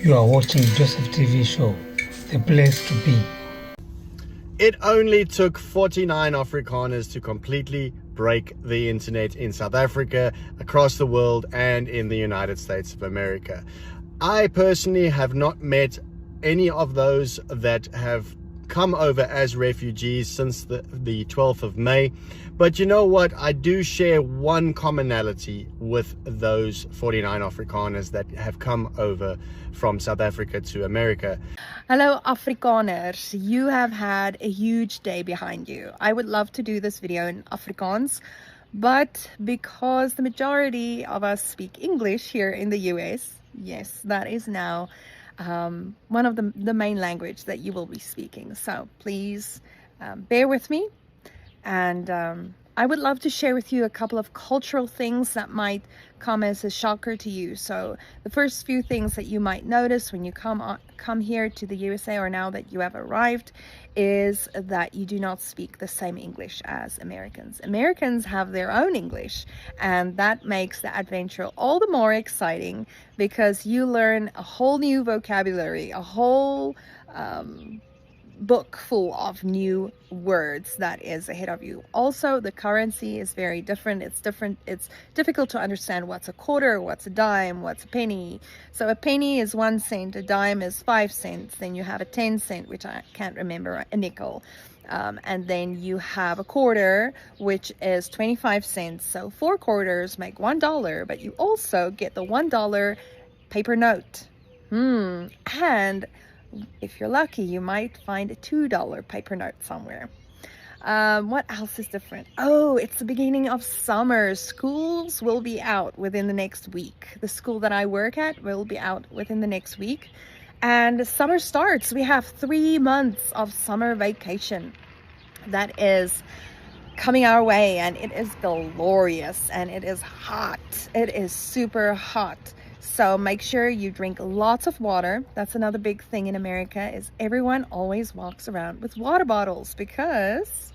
You are watching Joseph TV show, the place to be. It only took 49 Afrikaners to completely break the internet in South Africa, across the world, and in the United States of America. I personally have not met any of those that have come over as refugees since the 12th of May. But you know what? I do share one commonality with those 49 Afrikaners that have come over from South Africa to America. Hello Afrikaners, you have had a huge day behind you. I would love to do this video in Afrikaans, but because the majority of us speak English here in the US, yes, that is now one of the main language that you will be speaking. So please bear with me, and I would love to share with you a couple of cultural things that might come as a shocker to you. So the first few things that you might notice when you come here to the USA, or now that you have arrived, is that you do not speak the same English as Americans. Americans have their own English, and that makes the adventure all the more exciting because you learn a whole new vocabulary, a whole book full of new words that is ahead of you. Also, the currency is very different. It's difficult to understand what's a quarter, what's a dime, what's a penny. So a penny is 1 cent, a dime is 5 cents, then you have a 10 cent, which I can't remember, a nickel, and then you have a quarter, which is 25 cents. So 4 quarters make $1, but you also get the $1 paper note. And if you're lucky, you might find a $2 paper note somewhere. What else is different? Oh, it's the beginning of summer. Schools will be out within the next week. The school that I work at will be out within the next week. And summer starts. We have 3 months of summer vacation that is coming our way, and it is glorious, and it is hot. It is super hot. So make sure you drink lots of water. That's another big thing in America, is everyone always walks around with water bottles because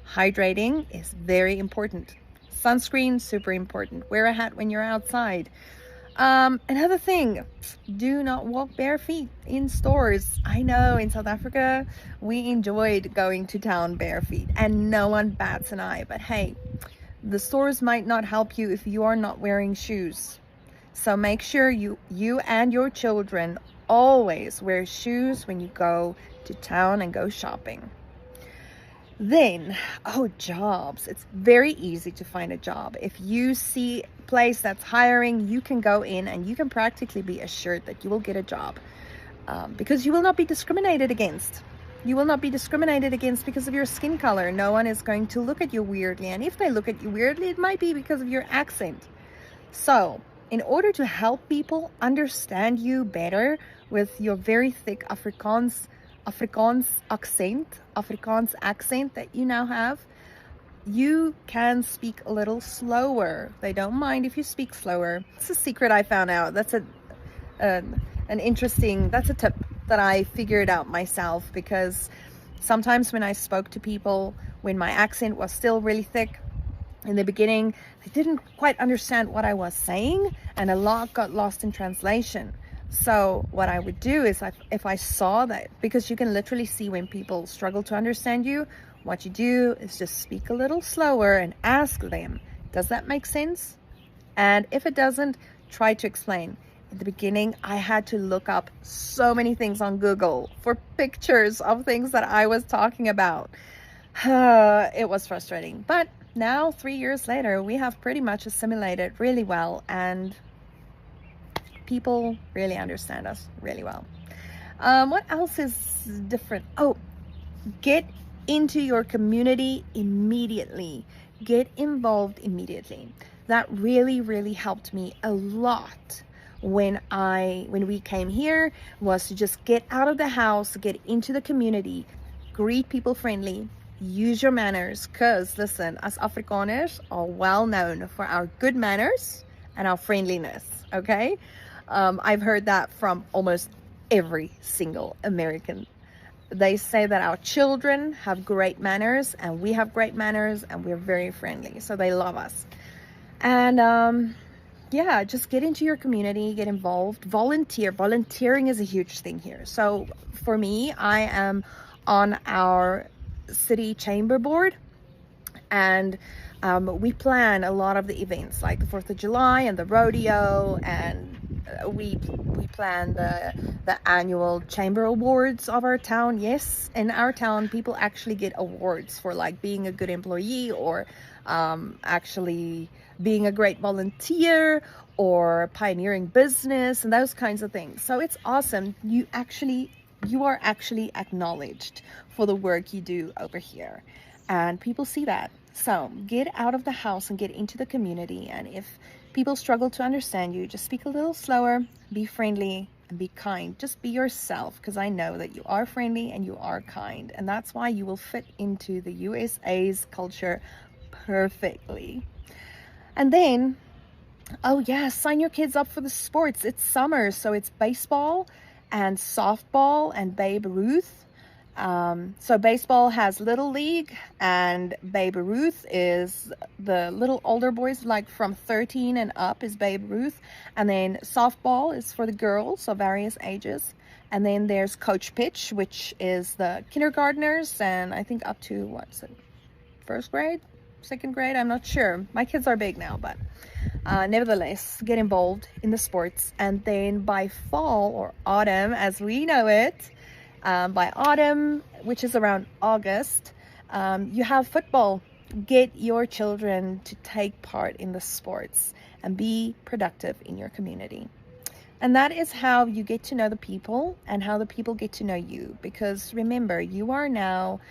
hydrating is very important. Sunscreen, super important. Wear a hat when you're outside. Another thing, do not walk bare feet in stores. I know in South Africa, we enjoyed going to town bare feet and no one bats an eye. But hey, the stores might not help you if you are not wearing shoes. So make sure you and your children always wear shoes when you go to town and go shopping. Then, jobs. It's very easy to find a job. If you see a place that's hiring, you can go in and you can practically be assured that you will get a job because you will not be discriminated against. You will not be discriminated against because of your skin color. No one is going to look at you weirdly. And if they look at you weirdly, it might be because of your accent. So, in order to help people understand you better with your very thick Afrikaans accent that you now have, you can speak a little slower. They don't mind if you speak slower. It's a secret I found out. That's a tip that I figured out myself, because sometimes when I spoke to people, when my accent was still really thick, in the beginning, they didn't quite understand what I was saying, and a lot got lost in translation. So what I would do is, if I saw that, because you can literally see when people struggle to understand you, what you do is just speak a little slower and ask them, does that make sense? And if it doesn't, try to explain. At the beginning, I had to look up so many things on Google for pictures of things that I was talking about. It was frustrating, but now 3 years later, we have pretty much assimilated really well, and people really understand us really well. What else is different? Get into your community immediately. Get involved immediately. That really helped me a lot when we came here, was to just get out of the house, get into the community, greet people friendly, use your manners, because listen, us Afrikaners are well known for our good manners and our friendliness. Okay, I've heard that from almost every single American. They say that our children have great manners and we have great manners and we're very friendly, so they love us. And yeah, just get into your community, get involved, volunteer. Volunteering is a huge thing here. So for me, I am on our city chamber board, and we plan a lot of the events like the 4th of July and the rodeo, and we plan the annual chamber awards of our town. Yes, in our town people actually get awards for like being a good employee, or actually being a great volunteer, or pioneering business, and those kinds of things. So it's awesome. You are actually acknowledged for the work you do over here, and people see that. So get out of the house and get into the community. And if people struggle to understand you, just speak a little slower, be friendly, and be kind. Just be yourself, because I know that you are friendly and you are kind, and that's why you will fit into the USA's culture perfectly. And then, oh yeah, sign your kids up for the sports. It's summer, so it's baseball and softball and Babe Ruth. So baseball has Little League, and Babe Ruth is the little older boys, like from 13 and up is Babe Ruth. And then softball is for the girls of various ages. And then there's Coach Pitch, which is the kindergartners, and I think up to, what's it, first grade, second grade, I'm not sure. My kids are big now, but nevertheless, get involved in the sports. And then by fall, or autumn as we know it, by autumn, which is around August, you have football. Get your children to take part in the sports and be productive in your community. And that is how you get to know the people, and how the people get to know you. Because remember, you are now,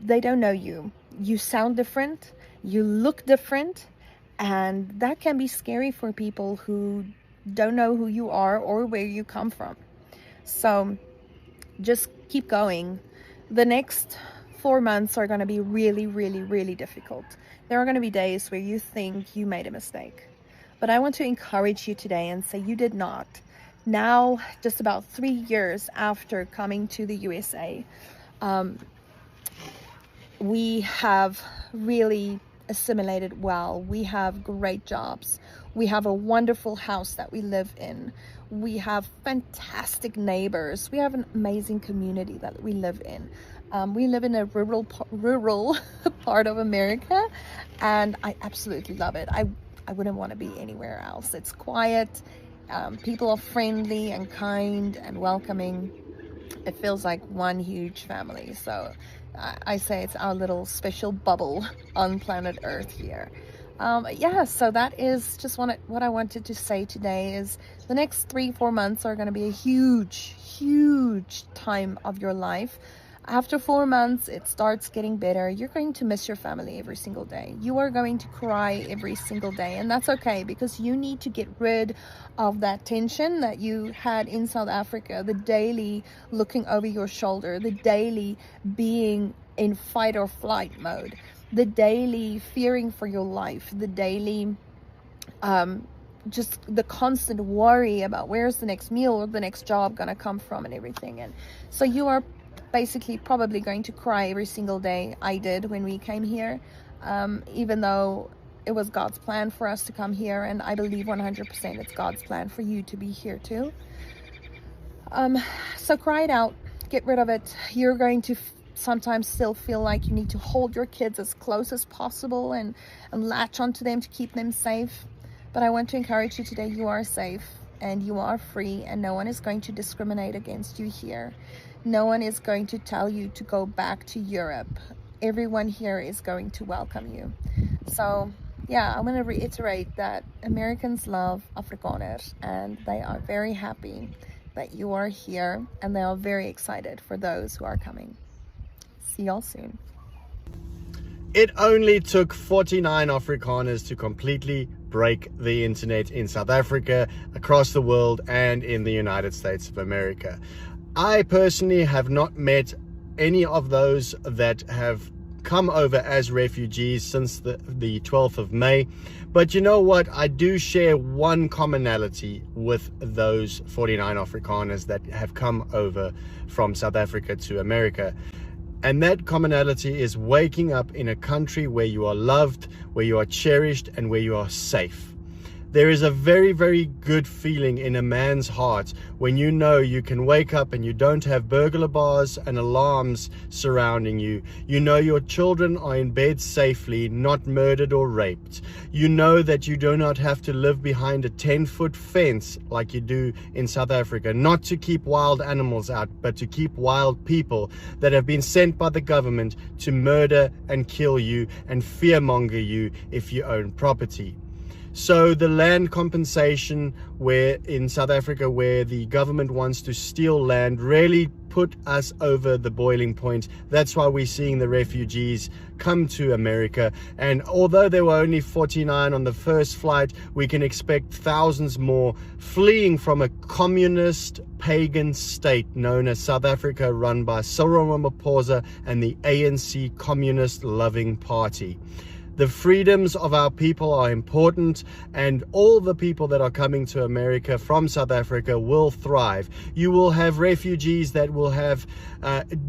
they don't know you. You sound different, you look different, and that can be scary for people who don't know who you are or where you come from. So just keep going. The next 4 months are going to be really, really, really difficult. There are going to be days where you think you made a mistake. But I want to encourage you today and say you did not. Now, just about 3 years after coming to the USA, we have really assimilated well. We have great jobs. We have a wonderful house that we live in. We have fantastic neighbors. We have an amazing community that we live in. We live in a rural part of America, and I absolutely love it. I wouldn't want to be anywhere else. It's quiet. People are friendly and kind and welcoming. It feels like one huge family. So I say it's our little special bubble on planet Earth here. Yeah, so that is just what I wanted to say today. Is the next 3-4 months are going to be a huge time of your life. After 4 months, it starts getting better. You're going to miss your family every single day. You are going to cry every single day, and that's okay, because you need to get rid of that tension that you had in South Africa, the daily looking over your shoulder, the daily being in fight or flight mode, the daily fearing for your life, the daily just the constant worry about where's the next meal or the next job gonna come from and everything. And so you are basically probably going to cry every single day. I did when we came here, even though it was God's plan for us to come here, and I believe 100% it's God's plan for you to be here too. So cry it out, get rid of it. You're going to sometimes still feel like you need to hold your kids as close as possible and latch onto them to keep them safe. But I want to encourage you today, you are safe and you are free, and no one is going to discriminate against you here. No one is going to tell you to go back to Europe. Everyone here is going to welcome you. So yeah, I'm going to reiterate that Americans love Afrikaners, and they are very happy that you are here, and they are very excited for those who are coming. See y'all soon. It only took 49 Afrikaners to completely break the internet in South Africa, across the world, and in the United States of America. I personally have not met any of those that have come over as refugees since the 12th of May. But you know what? I do share one commonality with those 49 Afrikaners that have come over from South Africa to America. And that commonality is waking up in a country where you are loved, where you are cherished, and where you are safe. There is a very, very good feeling in a man's heart when you know you can wake up and you don't have burglar bars and alarms surrounding you. You know your children are in bed safely, not murdered or raped. You know that you do not have to live behind a 10-foot fence like you do in South Africa, not to keep wild animals out, but to keep wild people that have been sent by the government to murder and kill you and fearmonger you if you own property. So the land compensation where in South Africa, where the government wants to steal land, really put us over the boiling point. That's why we're seeing the refugees come to America. And although there were only 49 on the first flight, we can expect thousands more fleeing from a communist pagan state known as South Africa, run by Cyril Ramaphosa and the ANC Communist Loving Party. The freedoms of our people are important, and all the people that are coming to America from South Africa will thrive. You will have refugees that will have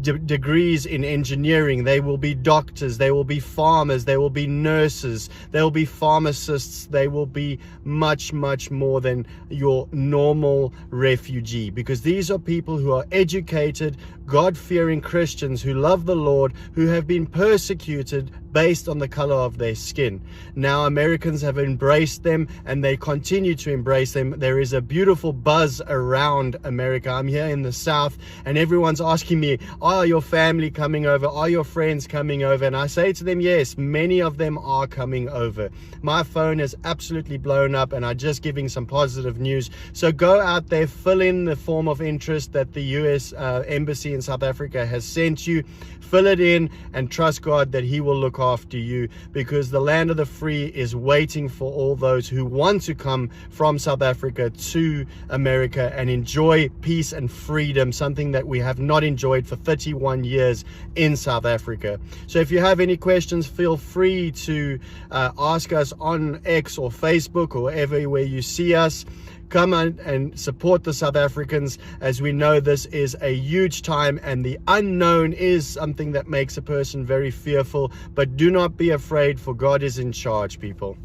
degrees in engineering. They will be doctors, they will be farmers, they will be nurses, they will be pharmacists, they will be much, much more than your normal refugee, because these are people who are educated, God-fearing Christians who love the Lord, who have been persecuted based on the color of their skin. Now Americans have embraced them, and they continue to embrace them. There is a beautiful buzz around America. I'm here in the South, and everyone's asking me, are your family coming over? Are your friends coming over? And I say to them, yes, many of them are coming over. My phone is absolutely blown up, and I'm just giving some positive news. So go out there, fill in the form of interest that the US Embassy in South Africa has sent you. Fill it in and trust God that He will look after you, because the land of the free is waiting for all those who want to come from South Africa to America and enjoy peace and freedom, something that we have not enjoyed for 31 years in South Africa. So if you have any questions, feel free to ask us on X or Facebook or everywhere you see us. Come on and support the South Africans, as we know this is a huge time, and the unknown is something that makes a person very fearful. But do not be afraid, for God is in charge, people.